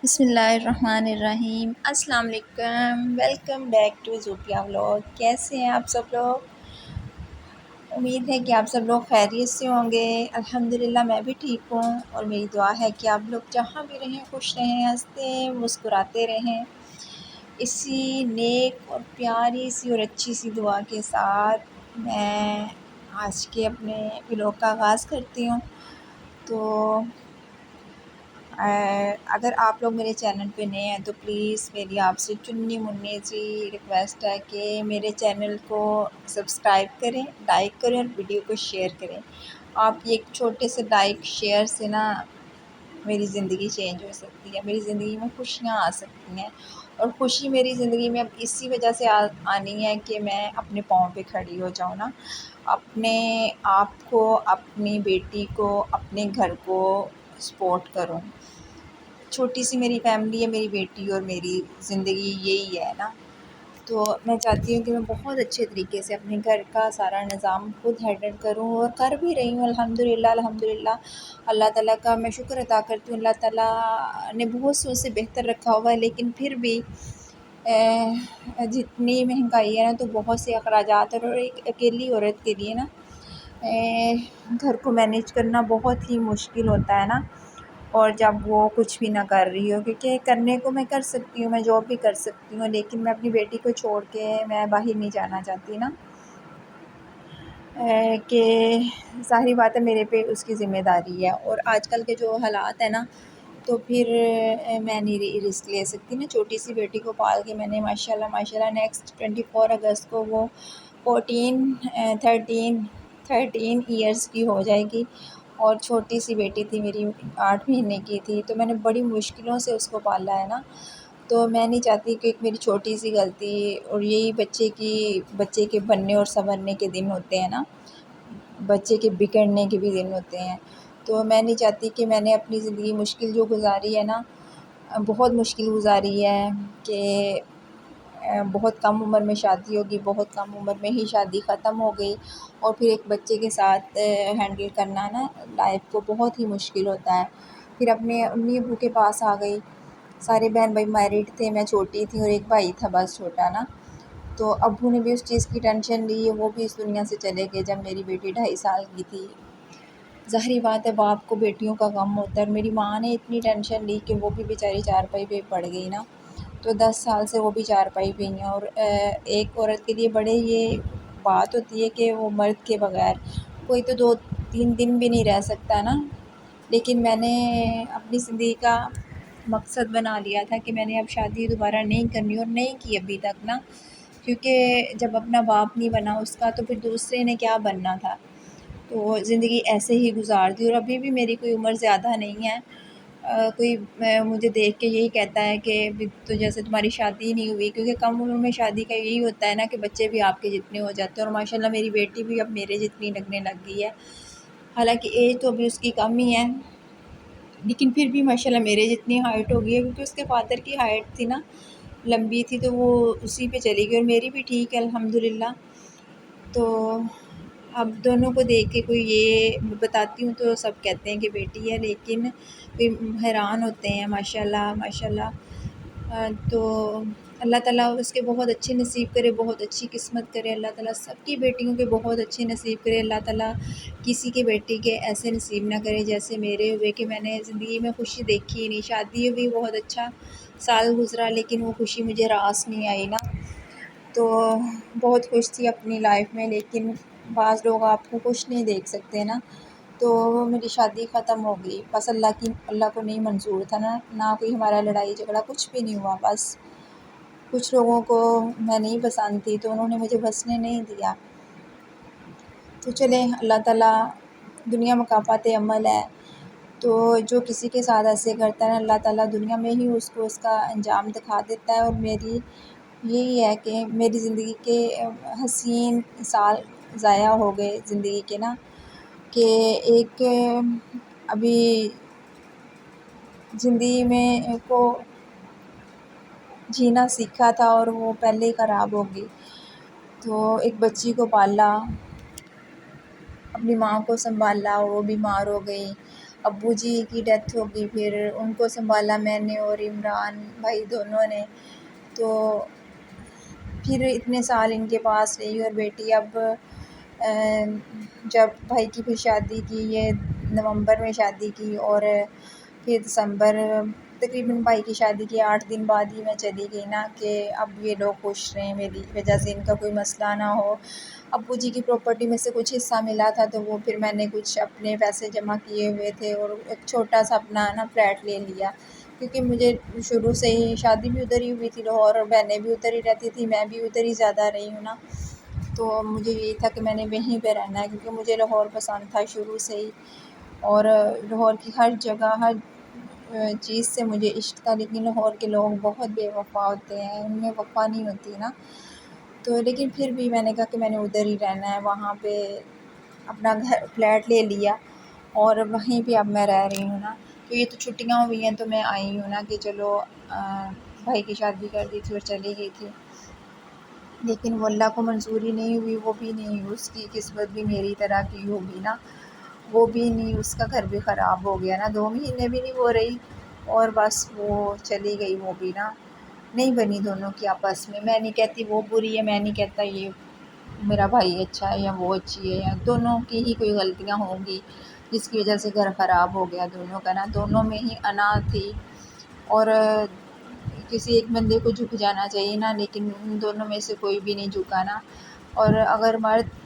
بسم اللہ الرحمن الرحیم۔ السلام علیکم، ویلکم بیک ٹو زوفیا ولاگ۔ کیسے ہیں آپ سب لوگ؟ امید ہے کہ آپ سب لوگ خیریت سے ہوں گے۔ الحمدللہ میں بھی ٹھیک ہوں، اور میری دعا ہے کہ آپ لوگ جہاں بھی رہیں خوش رہیں، ہنستے مسکراتے رہیں۔ اسی نیک اور پیاری سی اور اچھی سی دعا کے ساتھ میں آج کے اپنے ولاگ کا آغاز کرتی ہوں۔ تو اگر آپ لوگ میرے چینل پہ نئے ہیں تو پلیز میری آپ سے چننی منی سی ریکویسٹ ہے کہ میرے چینل کو سبسکرائب کریں، لائک کریں اور ویڈیو کو شیئر کریں۔ آپ یہ ایک چھوٹے سے لائک شیئر سے نا میری زندگی چینج ہو سکتی ہے، میری زندگی میں خوشیاں آ سکتی ہیں، اور خوشی میری زندگی میں اب اسی وجہ سے آنی ہے کہ میں اپنے پاؤں پہ کھڑی ہو جاؤں نا، اپنے آپ کو، اپنی بیٹی کو، اپنے گھر کو سپورٹ کروں۔ چھوٹی سی میری فیملی ہے، میری بیٹی اور میری زندگی یہی ہے نا، تو میں چاہتی ہوں کہ میں بہت اچھے طریقے سے اپنے گھر کا سارا نظام خود ہینڈل کروں، اور کر بھی رہی ہوں الحمدللہ۔ اللہ تعالیٰ کا میں شکر ادا کرتی ہوں۔ اللہ تعالیٰ نے بہت سے اس سے بہتر رکھا ہوا ہے، لیکن پھر بھی جتنی مہنگائی ہے نا، تو بہت سے اخراجات، اور ایک اکیلی عورت کے لیے نا گھر کو مینیج کرنا بہت ہی مشکل ہوتا ہے نا۔ اور جب وہ کچھ بھی نہ کر رہی ہو، کیونکہ کرنے کو میں کر سکتی ہوں، میں جاب بھی کر سکتی ہوں، لیکن میں اپنی بیٹی کو چھوڑ کے میں باہر نہیں جانا چاہتی نا، کہ ظاہری بات ہے میرے پہ اس کی ذمہ داری ہے، اور آج کل کے جو حالات ہیں نا، تو پھر میں نہیں رسک لے سکتی نا۔ چھوٹی سی بیٹی کو پال کے میں نے ماشاءاللہ نیکسٹ 24 اگست کو وہ 13 ایئرس کی ہو جائے گی، اور چھوٹی سی بیٹی تھی میری، 8 مہینے کی تھی، تو میں نے بڑی مشکلوں سے اس کو پالا ہے نا۔ تو میں نہیں چاہتی کہ ایک میری چھوٹی سی غلطی، اور یہی بچے کے بننے اور سنورنے کے دن ہوتے ہیں نا، بچے کے بگڑنے کے بھی دن ہوتے ہیں، تو میں نہیں چاہتی کہ میں نے اپنی زندگی مشکل جو گزاری ہے نا، بہت مشکل گزاری ہے، کہ بہت کم عمر میں شادی ہوگی، بہت کم عمر میں ہی شادی ختم ہو گئی، اور پھر ایک بچے کے ساتھ ہینڈل کرنا نا لائف کو بہت ہی مشکل ہوتا ہے۔ پھر اپنے امی ابو کے پاس آ گئی، سارے بہن بھائی میرڈ تھے، میں چھوٹی تھی، اور ایک بھائی تھا بس چھوٹا نا، تو ابو نے بھی اس چیز کی ٹینشن لی، وہ بھی اس دنیا سے چلے گئے جب میری بیٹی 2.5 سال کی تھی۔ ظاہری بات ہے باپ کو بیٹیوں کا غم ہوتا ہے، اور میری ماں نے اتنی ٹینشن لی کہ وہ بھی بیچاری چارپائی پہ پڑ گئی نا، تو 10 سال سے وہ بھی چارپائی پہ ہیں، اور ایک عورت کے لیے بڑے یہ بات ہوتی ہے کہ وہ مرد کے بغیر کوئی تو 2-3 دن بھی نہیں رہ سکتا نا، لیکن میں نے اپنی زندگی کا مقصد بنا لیا تھا کہ میں نے اب شادی دوبارہ نہیں کرنی، اور نہیں کی ابھی تک نا، کیونکہ جب اپنا باپ نہیں بنا اس کا تو پھر دوسرے نے کیا بننا تھا، تو زندگی ایسے ہی گزار دی۔ اور ابھی بھی میری کوئی عمر زیادہ نہیں ہے، کوئی مجھے دیکھ کے یہی کہتا ہے کہ تو جیسے تمہاری شادی نہیں ہوئی، کیونکہ کم عمر میں شادی کا یہی ہوتا ہے نا کہ بچے بھی آپ کے جتنے ہو جاتے ہیں، اور ماشاءاللہ میری بیٹی بھی اب میرے جتنی لگنے لگ گئی ہے، حالانکہ ایج تو ابھی اس کی کم ہی ہے، لیکن پھر بھی ماشاءاللہ میرے جتنی ہائٹ ہو گئی ہے، کیونکہ اس کے فادر کی ہائٹ تھی نا، لمبی تھی، تو وہ اسی پہ چلی گئی، اور میری بھی ٹھیک ہے الحمدللہ۔ تو اب دونوں کو دیکھ کے کوئی یہ بتاتی ہوں تو سب کہتے ہیں کہ بیٹی ہے، لیکن کوئی حیران ہوتے ہیں ماشاءاللہ۔ تو اللہ تعالیٰ اس کے بہت اچھے نصیب کرے، بہت اچھی قسمت کرے، اللہ تعالیٰ سب کی بیٹیوں کے بہت اچھے نصیب کرے، اللہ تعالیٰ کسی کی بیٹی کے ایسے نصیب نہ کرے جیسے میرے ہوئے، کہ میں نے زندگی میں خوشی دیکھی ہی نہیں۔ شادی ہوئی، بہت اچھا سال گزرا، لیکن وہ خوشی مجھے راس نہیں آئی نا، تو بہت خوش تھی اپنی لائف میں، لیکن بعض لوگ آپ کو خوش نہیں دیکھ سکتے نا، تو میری شادی ختم ہو گئی، بس اللہ کو نہیں منظور تھا نا، نہ کوئی ہمارا لڑائی جھگڑا کچھ بھی نہیں ہوا، بس کچھ لوگوں کو میں نہیں پسند تھی تو انہوں نے مجھے بسنے نہیں دیا۔ تو چلیں، اللہ تعالیٰ، دنیا مکافات عمل ہے، تو جو کسی کے ساتھ ایسے کرتا ہے نا، اللہ تعالیٰ دنیا میں ہی اس کو اس کا انجام دکھا دیتا ہے۔ اور میری یہی ہے کہ میری زندگی کے حسین سال ضائع ہو گئے زندگی کے نا، کہ ایک ابھی زندگی میں کو جینا سیکھا تھا، اور وہ پہلے ہی خراب ہو گئی۔ تو ایک بچی کو پالا، اپنی ماں کو سنبھالا، وہ بیمار ہو گئی، ابو جی کی ڈیتھ ہو گئی، پھر ان کو سنبھالا میں نے اور عمران بھائی دونوں نے، تو پھر اتنے سال ان کے پاس رہی، اور بیٹی اب جب بھائی کی پھر شادی کی، یہ نومبر میں شادی کی، اور پھر دسمبر تقریباً بھائی کی شادی کے 8 دن بعد ہی میں چلی گئی نا، کہ اب یہ لوگ خوش رہیں، میری وجہ سے ان کا کوئی مسئلہ نہ ہو۔ ابو جی کی پراپرٹی میں سے کچھ حصہ ملا تھا، تو وہ پھر میں نے کچھ اپنے پیسے جمع کیے ہوئے تھے اور ایک چھوٹا سا اپنا نا فلیٹ لے لیا، کیونکہ مجھے شروع سے ہی شادی بھی ادھر ہی ہوئی تھی لاہور، اور بہنیں بھی ادھر ہی رہتی تھی، میں بھی ادھر ہی زیادہ رہی ہوں نا، تو مجھے یہی تھا کہ میں نے وہیں پہ رہنا ہے، کیونکہ مجھے لاہور پسند تھا شروع سے ہی، اور لاہور کی ہر جگہ ہر چیز سے مجھے عشق تھا، لیکن لاہور کے لوگ بہت بے وفا ہوتے ہیں، ان میں وفا نہیں ہوتی نا، تو لیکن پھر بھی میں نے کہا کہ میں نے ادھر ہی رہنا ہے، وہاں پہ اپنا گھر فلیٹ لے لیا، اور وہیں پہ اب میں رہ رہی ہوں نا، تو یہ تو چھٹیاں ہوئی ہیں تو میں آئی ہوں نا، کہ چلو بھائی کی شادی کر دی تھی اور چلی گئی تھی، لیکن وہ اللہ کو منظوری نہیں ہوئی، وہ بھی نہیں، اس کی قسمت بھی میری طرح کی ہوگی نا، وہ بھی نہیں، اس کا گھر بھی خراب ہو گیا نا، 2 مہینے بھی نہیں ہو رہی اور بس وہ چلی گئی، وہ بھی نا نہیں بنی دونوں کی آپس میں نہیں کہتی وہ بری ہے، میں نہیں کہتا یہ میرا بھائی اچھا ہے یا وہ اچھی ہے، یا دونوں کی ہی کوئی غلطیاں ہوں گی جس کی وجہ سے گھر خراب ہو گیا دونوں کا نا، دونوں میں ہی انا تھی، اور کسی ایک بندے کو جھک جانا چاہیے نا، لیکن ان دونوں میں سے کوئی بھی نہیں جھکا نا، اور اگر مرد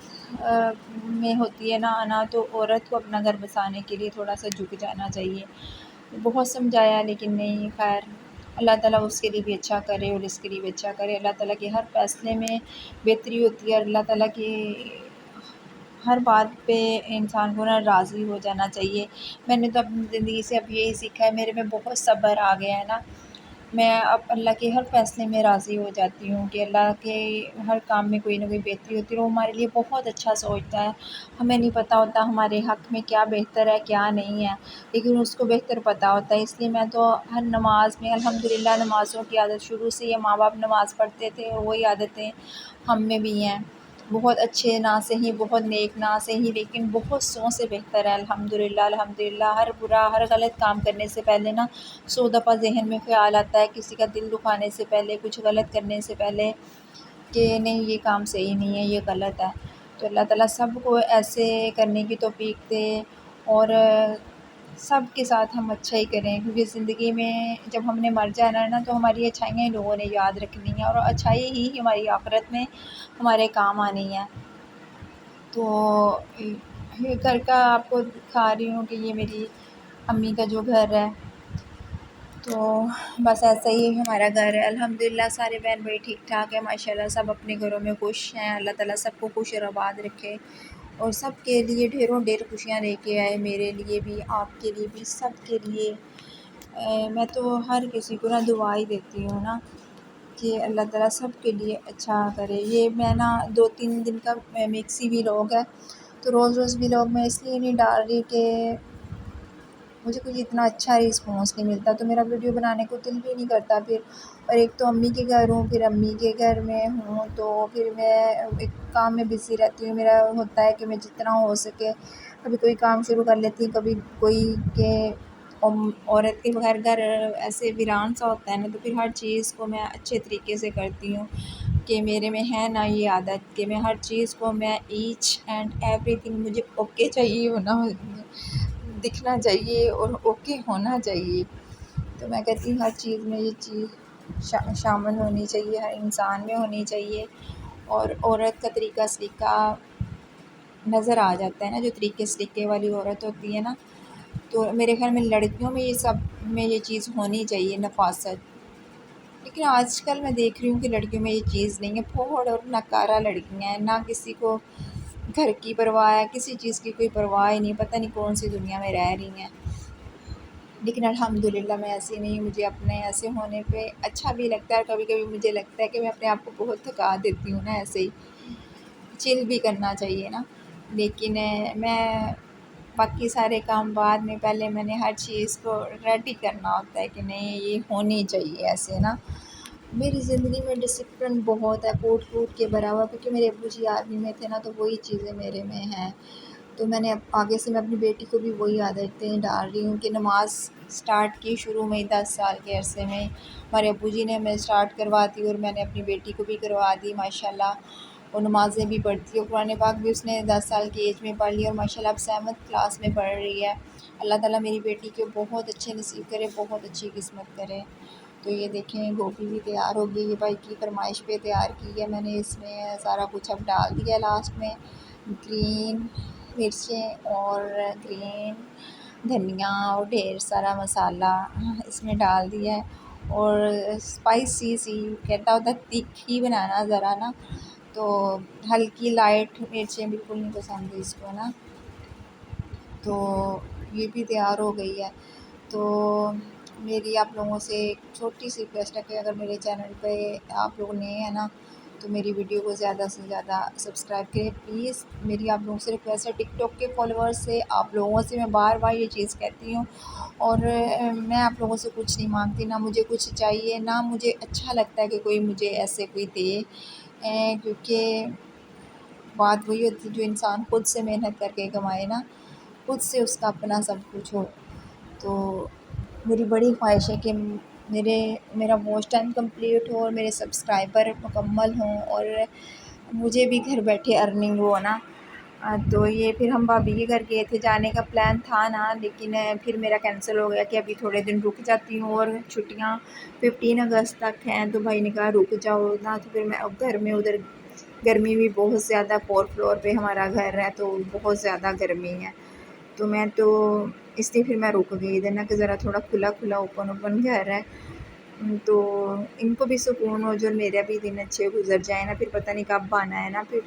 میں ہوتی ہے نا انا، تو عورت کو اپنا گھر بسانے کے لیے تھوڑا سا جھک جانا چاہیے، بہت سمجھایا لیکن نہیں، خیر اللہ تعالیٰ اس کے لیے بھی اچھا کرے اور اس کے لیے بھی اچھا کرے، اللہ تعالیٰ کے ہر فیصلے میں بہتری ہوتی ہے، اور اللہ تعالیٰ کی ہر بات پہ انسان کو نا راضی ہو جانا چاہیے، میں نے تو اپنی زندگی سے اب یہی سیکھا ہے، میرے میں بہت صبر آ گیا ہے نا، میں اب اللہ کے ہر فیصلے میں راضی ہو جاتی ہوں، کہ اللہ کے ہر کام میں کوئی نہ کوئی بہتری ہوتی ہے، وہ ہمارے لیے بہت اچھا سوچتا ہے، ہمیں نہیں پتہ ہوتا ہمارے حق میں کیا بہتر ہے کیا نہیں ہے، لیکن اس کو بہتر پتہ ہوتا ہے، اس لیے میں تو ہر نماز میں الحمدللہ نمازوں کی عادت شروع سے یہ ماں باپ نماز پڑھتے تھے، اور وہی عادتیں ہم میں بھی ہیں، بہت اچھے نہ صحیح، بہت نیک نہ صحیح، لیکن بہت سو سے بہتر ہے الحمدللہ الحمدللہ، ہر برا ہر غلط کام کرنے سے پہلے نا 100 دفعہ ذہن میں خیال آتا ہے، کسی کا دل دکھانے سے پہلے، کچھ غلط کرنے سے پہلے، کہ نہیں یہ کام صحیح نہیں ہے، یہ غلط ہے، تو اللہ تعالیٰ سب کو ایسے کرنے کی توفیق دے، اور سب کے ساتھ ہم اچھا ہی کریں، کیونکہ زندگی میں جب ہم نے مر جانا ہے نا، تو ہماری اچھائیاں ہی لوگوں نے یاد رکھنی ہیں، اور اچھائی ہی ہماری آخرت میں ہمارے کام آنی ہے، تو یہ گھر کا آپ کو دکھا رہی ہوں کہ یہ میری امی کا جو گھر ہے، تو بس ایسا ہی ہمارا گھر ہے، الحمدللہ سارے بہن بھائی ٹھیک ٹھاک ہے ماشاءاللہ، سب اپنے گھروں میں خوش ہیں، اللہ تعالیٰ سب کو خوش اور آباد رکھے، اور سب کے لیے ڈھیروں ڈھیر خوشیاں لے کے آئے، میرے لیے بھی، آپ کے لیے بھی، سب کے لیے، میں تو ہر کسی کو نا دعا ہی دیتی ہوں نا، کہ اللہ تعالیٰ سب کے لیے اچھا کرے، یہ میں نا 2-3 دن کا مکسی ولاگ ہے، تو روز روز ولاگ میں اس لیے نہیں ڈال رہی کہ مجھے کچھ اتنا اچھا رسپانس نہیں ملتا، تو میرا ویڈیو بنانے کو دل بھی نہیں کرتا پھر، اور ایک تو امی کے گھر ہوں، پھر امی کے گھر میں ہوں، تو پھر میں ایک کام میں بزی رہتی ہوں، میرا ہوتا ہے کہ میں جتنا ہو سکے کبھی کوئی کام شروع کر لیتی ہوں، کبھی کوئی کہ عورت کے بغیر گھر ایسے ویران سا ہوتا ہے نا، تو پھر ہر چیز کو میں اچھے طریقے سے کرتی ہوں، کہ میرے میں ہے نا یہ عادت کہ میں ہر چیز کو میں ایچ اینڈ ایوری تھنگ مجھے اوکے چاہیے ہونا، دکھنا چاہیے اور اوکے ہونا چاہیے، تو میں کہتی ہوں ہر چیز میں یہ چیز شامل ہونی چاہیے، ہر انسان میں ہونی چاہیے، اور عورت کا طریقہ سلیقہ نظر آ جاتا ہے نا، جو طریقے سلیقے والی عورت ہوتی ہے نا، تو میرے خیال میں لڑکیوں میں یہ سب میں یہ چیز ہونی چاہیے، نفاست، لیکن آج کل میں دیکھ رہی ہوں کہ لڑکیوں میں یہ چیز نہیں ہے، پھوڑ اور نکارہ لڑکیاں ہیں، نہ کسی کو گھر کی پرواہ ہے، کسی چیز کی کوئی پرواہ ہی نہیں، پتہ نہیں کون سی دنیا میں رہ رہی ہیں، لیکن الحمدللہ میں ایسی نہیں ہوں، مجھے اپنے ایسے ہونے پہ اچھا بھی لگتا ہے، کبھی کبھی مجھے لگتا ہے کہ میں اپنے آپ کو بہت تھکا دیتی ہوں نا، ایسے ہی چل بھی کرنا چاہیے نا، لیکن میں باقی سارے کام بعد میں، پہلے میں نے ہر چیز کو ریڈی کرنا ہوتا ہے کہ نہیں یہ ہونی چاہیے ایسے نا، میری زندگی میں ڈسپلن بہت ہے، کوٹ کوٹ کے بھرا ہوا، کیونکہ میرے ابو جی آرمی میں تھے نا، تو وہی چیزیں میرے میں ہیں، تو میں نے اب آگے سے میں اپنی بیٹی کو بھی وہی عادتیں ڈال رہی ہوں کہ نماز اسٹارٹ کی شروع میں 10 سال کے عرصے میں ہمارے ابو جی نے ہمیں اسٹارٹ کروا دی اور میں نے اپنی بیٹی کو بھی کروا دی ماشاءاللہ. وہ نمازیں بھی پڑھتی ہے, قرآن پاک بھی اس نے 10 سال کی ایج میں پڑھ لی اور ماشاءاللہ اب 7th کلاس میں پڑھ رہی ہے. اللہ تعالیٰ میری بیٹی کو بہت اچھے نصیب کرے, بہت اچھی قسمت کرے. تو یہ دیکھیں گوبھی بھی تیار ہو گئی, یہ بھائی کی فرمائش پہ تیار کی ہے میں نے. اس میں سارا کچھ اب ڈال دیا لاسٹ میں, گرین مرچیں اور گرین دھنیا اور ڈھیر سارا مسالہ اس میں ڈال دیا ہے. اور اسپائسی سی کہتا ہوتا تیکھی بنانا ذرا نا, تو ہلکی لائٹ مرچیں بالکل نہیں پسند اس کو نا. تو یہ بھی تیار ہو گئی ہے. تو میری آپ لوگوں سے ایک چھوٹی سی ریکویسٹ ہے کہ اگر میرے چینل پہ آپ لوگ نئے ہیں نا تو میری ویڈیو کو زیادہ سے زیادہ سبسکرائب کریں پلیز. میری آپ لوگوں سے ریکویسٹ ہے, ٹک ٹاک کے فالوورز سے آپ لوگوں سے میں بار بار یہ چیز کہتی ہوں, اور میں آپ لوگوں سے کچھ نہیں مانگتی, نہ مجھے کچھ چاہیے, نہ مجھے اچھا لگتا ہے کہ کوئی مجھے ایسے کوئی دے, کیونکہ بات وہی ہوتی ہے جو انسان خود سے محنت کر کے کمائے نا, خود سے اس کا اپنا سب کچھ ہو. تو میری بڑی خواہش ہے کہ میرا واچ ٹائم کمپلیٹ ہو اور میرے سبسکرائبر مکمل ہوں اور مجھے بھی گھر بیٹھے ارننگ ہو نا. تو یہ پھر ہم بھابھی کے گھر گئے تھے, جانے کا پلان تھا نا, لیکن پھر میرا کینسل ہو گیا کہ ابھی تھوڑے دن رک جاتی ہوں اور چھٹیاں 15 اگست تک ہیں. تو بھائی نے کہا رک جاؤ نا, تو پھر میں اب گھر میں ادھر گرمی بھی بہت زیادہ, 4th فلور پہ ہمارا گھر ہے تو بہت زیادہ گرمی ہے. تو میں تو اس لیے پھر میں رک گئی ادھر نا, کہ ذرا تھوڑا کھلا کھلا اوپن گھر ہے تو ان کو بھی سکون ہو, جو میرا بھی دن اچھے گزر جائے نا. پھر پتہ نہیں کب آنا ہے نا, پھر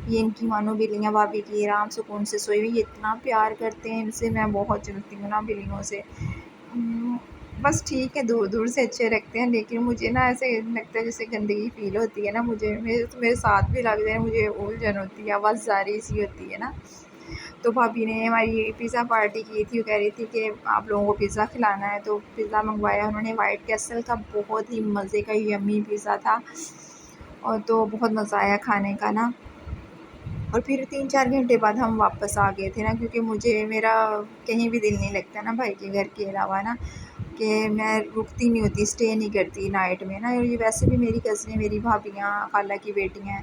یہ ان کی مانو بلیاں بھابھی کی آرام سکون سے سوئی ہوئی, اتنا پیار کرتے ہیں ان سے, میں بہت چلتی ہوں نا بلیوں سے. بس ٹھیک ہے دور دور سے اچھے رکھتے ہیں, لیکن مجھے نا ایسے لگتا ہے جیسے گندگی فیل ہوتی ہے نا مجھے, میرے ساتھ بھی لگ جائے مجھے الجھن ہوتی ہے, آواز زاری سی ہوتی ہے نا. تو بھابھی نے ہماری پیزا پارٹی کی تھی, وہ کہہ رہی تھی کہ آپ لوگوں کو پیزا کھلانا ہے, تو پیزا منگوایا انہوں نے وائٹ کیسل کا, بہت ہی مزے کا یمی پیزا تھا, اور تو بہت مزہ آیا کھانے کا نا. اور پھر 3-4 گھنٹے بعد ہم واپس آ گئے تھے نا, کیونکہ میرا کہیں بھی دل نہیں لگتا نا بھائی کے گھر کے علاوہ نا, کہ میں رکتی نہیں ہوتی, اسٹے نہیں کرتی نائٹ میں نا. اور یہ ویسے بھی میری کزنیں, میری بھابیاں, خالہ کی بیٹیاں ہیں,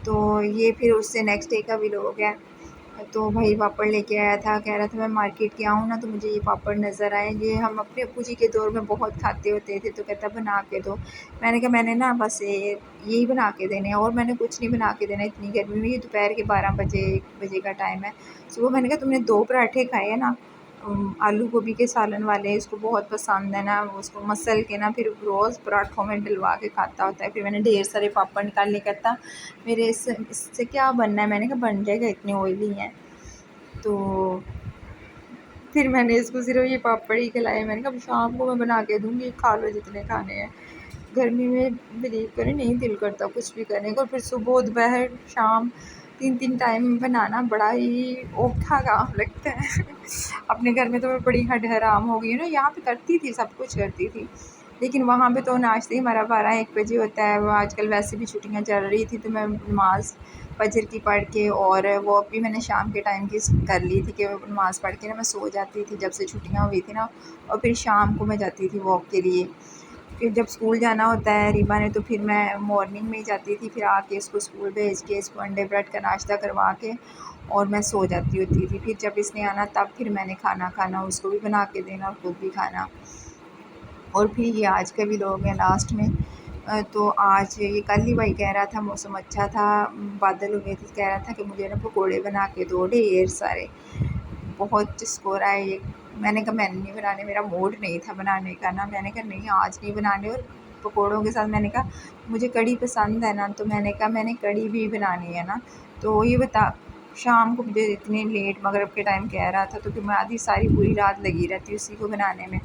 تو یہ پھر اس سے نیکسٹ ڈے کا بھی لوگ ہے. تو بھائی پاپڑ لے کے آیا تھا, کہہ رہا تھا میں مارکیٹ گیا ہوں نا تو مجھے یہ پاپڑ نظر آئے, یہ ہم اپنے ابو جی کے دور میں بہت کھاتے ہوتے تھے. تو کہتا بنا کے دو. میں نے کہا میں نے نا بس یہی بنا کے دینے ہیں, اور میں نے کچھ نہیں بنا کے دینا اتنی گرمی میں. یہ دوپہر کے 12 بجے 1 بجے کا ٹائم ہے. صبح میں نے کہا تم نے 2 پراٹھے کھائے ہیں نا, آلو گوبھی کے سالن والے, اس کو بہت پسند ہے نا, اس کو مسل کے نا پھر روز پراٹھوں میں ڈلوا کے کھاتا ہوتا ہے. پھر میں نے ڈھیر سارے پاپڑ نکال کہتا میرے اس سے کیا بننا ہے. میں نے کہا بن جائے گا, اتنے آئلی ہیں. تو پھر میں نے اس کو صرف یہ پاپڑ ہی کھلائے. میں نے کہا شام کو میں بنا کے دوں گی, کھا لو جتنے کھانے ہیں. گرمی میں بلیو کریں نہیں دل کرتا کچھ بھی کرنے کو. پھر صبح دوپہر شام 3 ٹائم بنانا بڑا ہی اوکھا کام لگتا ہے. اپنے گھر میں تو میں بڑی ہڈ حرام ہو گئی ہوں نا, یہاں پہ کرتی تھی سب کچھ کرتی تھی, لیکن وہاں پہ تو ناشتے ہی ہمارا 12-1 بجے ہوتا ہے. وہ آج کل ویسے بھی چھٹیاں چل رہی تھی, تو میں نماز فجر کی پڑھ کے, اور واک بھی میں نے شام کے ٹائم کی کر لی تھی, کہ نماز پڑھ کے نا میں سو جاتی تھی جب سے چھٹیاں ہوئی تھی نا, اور پھر شام کو میں جاتی تھی واک کے لیے. پھر جب اسکول جانا ہوتا ہے ریبا نے, تو پھر میں مارننگ میں ہی جاتی تھی, پھر آ کے اس کو اسکول بھیج کے, اس کو انڈے بریڈ کا ناشتہ کروا کے اور میں سو جاتی ہوتی تھی. پھر جب اس نے آنا تب پھر میں نے کھانا کھانا, اس کو بھی بنا کے دینا اور خود بھی کھانا. اور پھر یہ آج کا بھی لوگ ہیں لاسٹ میں. تو آج یہ کل ہی بھائی کہہ رہا تھا موسم اچھا تھا, بادل ہوئے تھے, کہہ رہا تھا کہ مجھے نا پکوڑے بنا کے دو ڈھیر سارے, بہت چسکو رہا ہے یہ. میں نے کہا میں نے نہیں بنانے, میرا موڈ نہیں تھا بنانے کا نا. میں نے کہا نہیں آج نہیں بنانے. اور پکوڑوں کے ساتھ میں نے کہا مجھے کڑی پسند ہے نا, تو میں نے کہا میں نے کڑی بھی بنانی ہے نا. تو یہ بتا شام کو مجھے اتنے لیٹ مغرب کے ٹائم کہہ رہا تھا, تو پھر میں آدھی ساری پوری رات لگی رہتی اسی کو بنانے میں.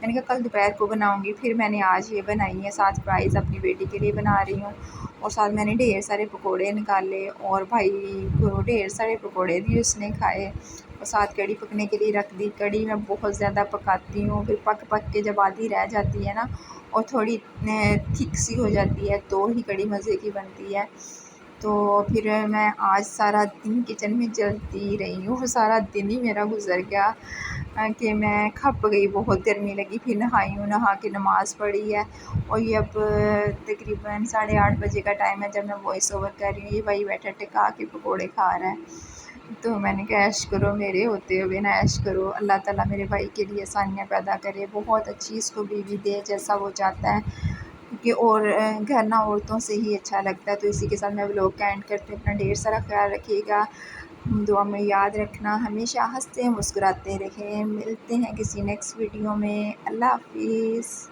میں نے کہا کل دوپہر کو بناؤں گی. پھر میں نے آج یہ بنائی ہے, 7 پرائز اپنی بیٹی کے لیے بنا رہی ہوں, اور ساتھ میں نے ڈھیر سارے پکوڑے نکالے, اور بھائی کو ڈھیر سارے پکوڑے بھی اس نے کھائے, اور ساتھ کڑی پکنے کے لیے رکھ دی. کڑی میں بہت زیادہ پکاتی ہوں, پھر پک کے جب آدھی رہ جاتی ہے نا اور تھوڑی تھک سی ہو جاتی ہے, تو ہی کڑی مزے کی بنتی ہے. تو پھر میں آج سارا دن کچن میں جلتی رہی ہوں، سارا دن ہی میرا گزر گیا کہ میں کھپ گئی، بہت گرمی لگی، پھر نہائی ہوں، نہا کے نماز پڑھی ہے، اور یہ اب تقریباً 8:30 بجے کا ٹائم ہے جب میں وائس اوور کر رہی ہوں۔ یہ بھائی بیٹھا ٹکا کے پکوڑے کھا رہا ہے، تو میں نے کہا عیش کرو، میرے ہوتے ہوئے نہ عیش کرو، اللہ تعالیٰ میرے بھائی کے لیے آسانیاں پیدا کرے، بہت اچھی اس کو بیوی دے جیسا وہ چاہتا ہے، کیونکہ اور گھر نہ عورتوں سے ہی اچھا لگتا ہے۔ تو اسی کے ساتھ میں ولاگ کا اینڈ کرتے، اپنا ڈھیر سارا خیال رکھیے گا، دعا میں یاد رکھنا، ہمیشہ ہنستے مسکراتے رہیں، ملتے ہیں کسی نیکسٹ ویڈیو میں، اللہ حافظ۔